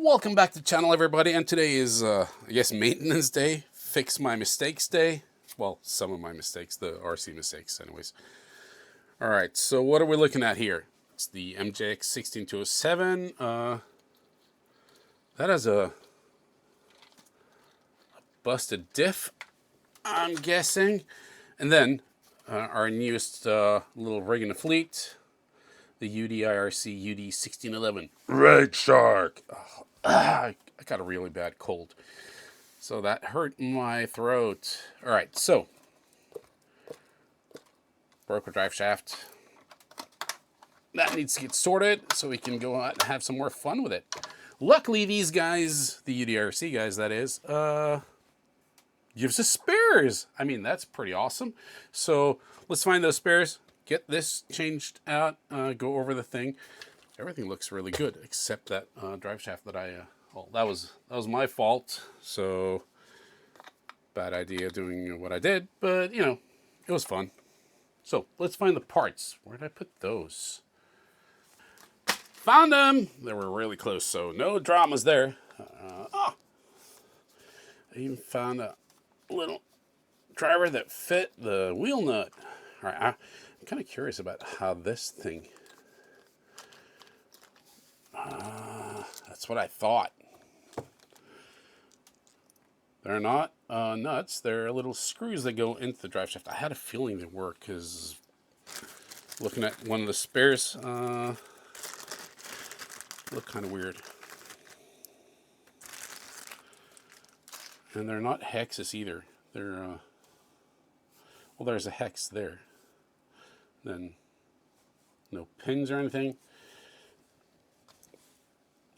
Welcome back to the channel, everybody, and today is, I guess, maintenance day, fix my mistakes day. Well, some of my mistakes, the RC mistakes, anyways. Alright, so what are we looking at here? It's the MJX 16207. That has a busted diff, I'm guessing. And then, our newest little rig in the fleet, the UDIRC UD1611 RageShark. Oh, I got a really bad cold, so that hurt my throat. All right, so broke a drive shaft. That needs to get sorted so we can go out and have some more fun with it. Luckily, these guys, the UDIRC guys, that is, gives us spares. I mean, that's pretty awesome. So let's find those spares. Get this changed out, go over the thing. Everything looks really good, except that drive shaft that well, that was my fault. So bad idea doing what I did, but you know, it was fun. So let's find the parts. Where did I put those? Found them. They were really close, so no dramas there. I even found a little driver that fit the wheel nut. All right, I'm kind of curious about how this thing. That's what I thought. They're not nuts. They're little screws that go into the drive shaft. I had a feeling they were, because looking at one of the spares looked kind of weird. And they're not hexes either. They're well, there's a hex there. Then no pins or anything.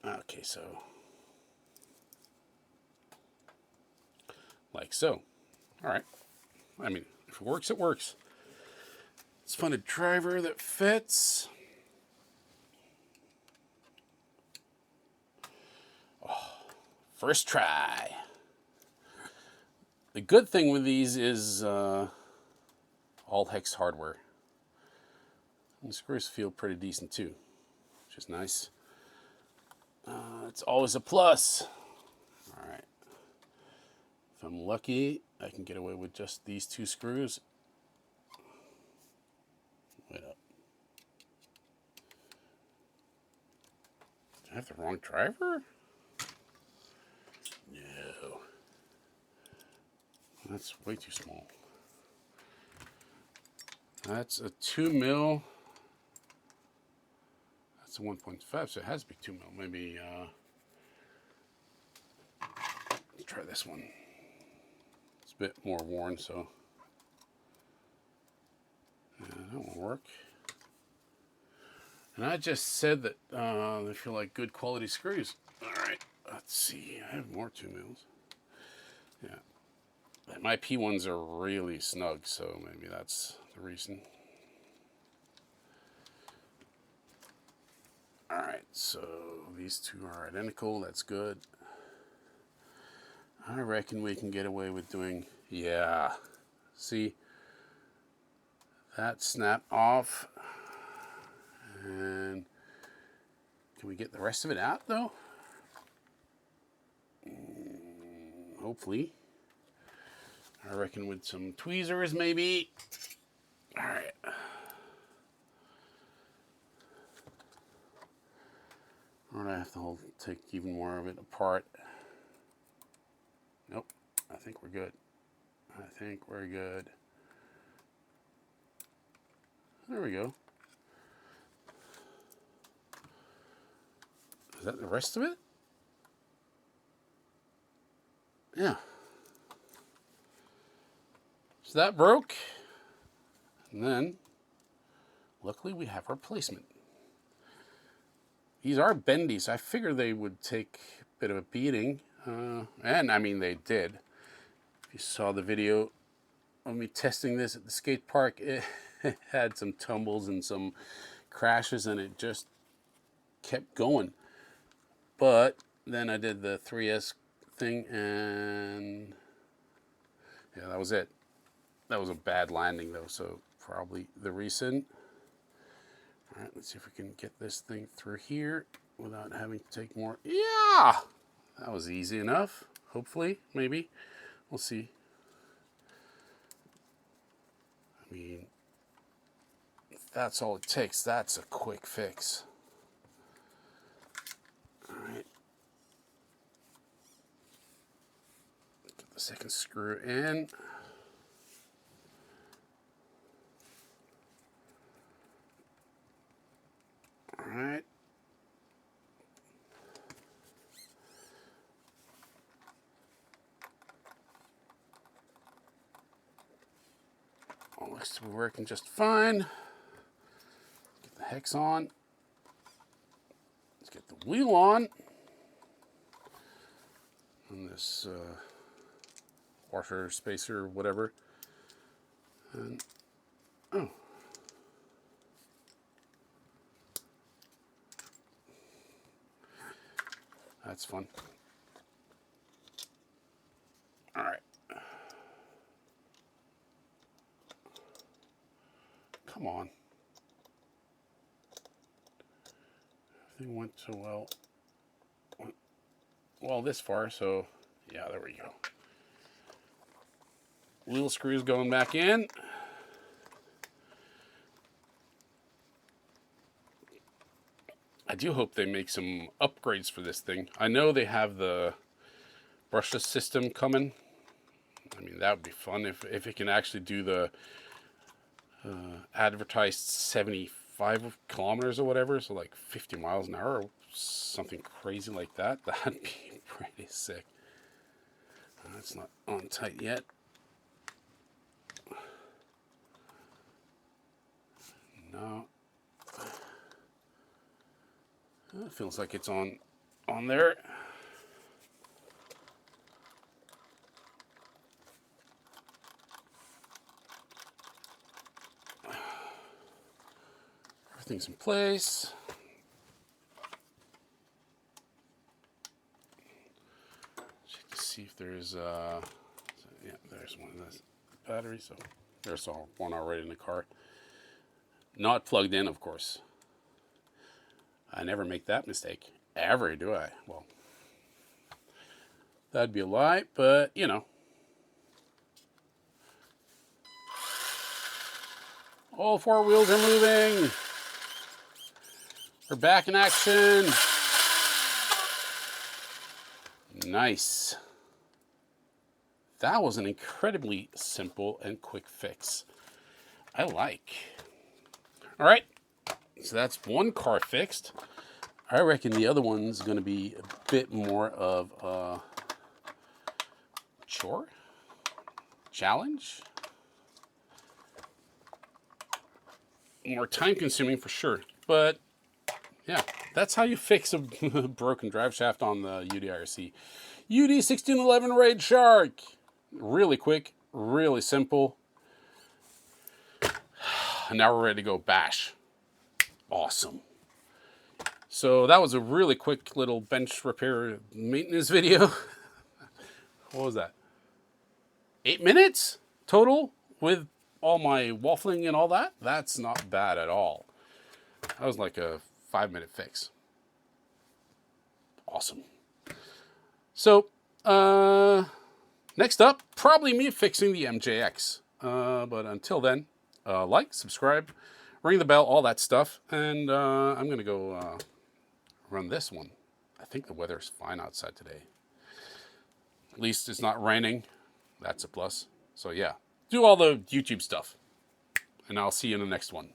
Okay, so like so. All right. I mean, if it works, it works. Let's find a driver that fits. Oh, first try. The good thing with these is all hex hardware. And the screws feel pretty decent too, which is nice. It's always a plus. All right. If I'm lucky, I can get away with just these two screws. Wait up. Did I have the wrong driver? No. That's way too small. That's a 2 mil. That's a 1.5, so it has to be 2 mil. Maybe, let's try this one. It's a bit more worn, so. Yeah, that won't work. And I just said that they feel like good quality screws. All right, let's see. I have more 2 mils. Yeah. My P1s are really snug, so maybe that's the reason. All right, so these two are identical. That's good. I reckon we can get away with doing, yeah. See, that snap off. And can we get the rest of it out, though? Hopefully. I reckon with some tweezers, maybe. All right. Or do I have to take even more of it apart? Nope. I think we're good. I think we're good. There we go. Is that the rest of it? Yeah. So that broke. And then, luckily, we have our replacement. These are bendy, so I figured they would take a bit of a beating. And, I mean, they did. If you saw the video of me testing this at the skate park, it had some tumbles and some crashes, and it just kept going. But then I did the 3S thing, and yeah, that was it. That was a bad landing, though, so probably the reason. All right, let's see if we can get this thing through here. without having to take more. Yeah, that was easy enough. Hopefully, maybe. We'll see. I mean, if that's all it takes, that's a quick fix. All right. Get the second screw in. All right. All looks to be working just fine. Get the hex on. Let's get the wheel on this washer, spacer, whatever. And oh, that's fun. All right. Come on. Everything went so well this far, so yeah, there we go. Wheel screws going back in. I do hope they make some upgrades for this thing. I know they have the brushless system coming. I mean, that would be fun if it can actually do the advertised 75 kilometers or whatever, so like 50 miles an hour or something crazy like that. That'd be pretty sick. That's not on tight yet. No. It feels like it's on there. Everything's in place. Check to see if there's yeah, there's one of those batteries. So there's one already in the car. Not plugged in, of course. I never make that mistake. Ever, do I? Well, that'd be a lie, but you know. All four wheels are moving. We're back in action. Nice. That was an incredibly simple and quick fix. I like. All right. So that's one car fixed. I reckon the other one's going to be a bit more of a chore, challenge, more time consuming for sure. But yeah, that's how you fix a broken drive shaft on the UDIRC UD1611 RageShark. Really quick, really simple. And now we're ready to go bash. Awesome. So that was a really quick little bench repair maintenance video. What was that? 8 minutes total with all my waffling and all that? That's not bad at all. That was like a 5-minute fix. Awesome. So, next up, probably me fixing the MJX. But until then, like, subscribe, ring the bell, all that stuff. And I'm going to go run this one. I think the weather's fine outside today. At least it's not raining. That's a plus. So yeah, do all the YouTube stuff. And I'll see you in the next one.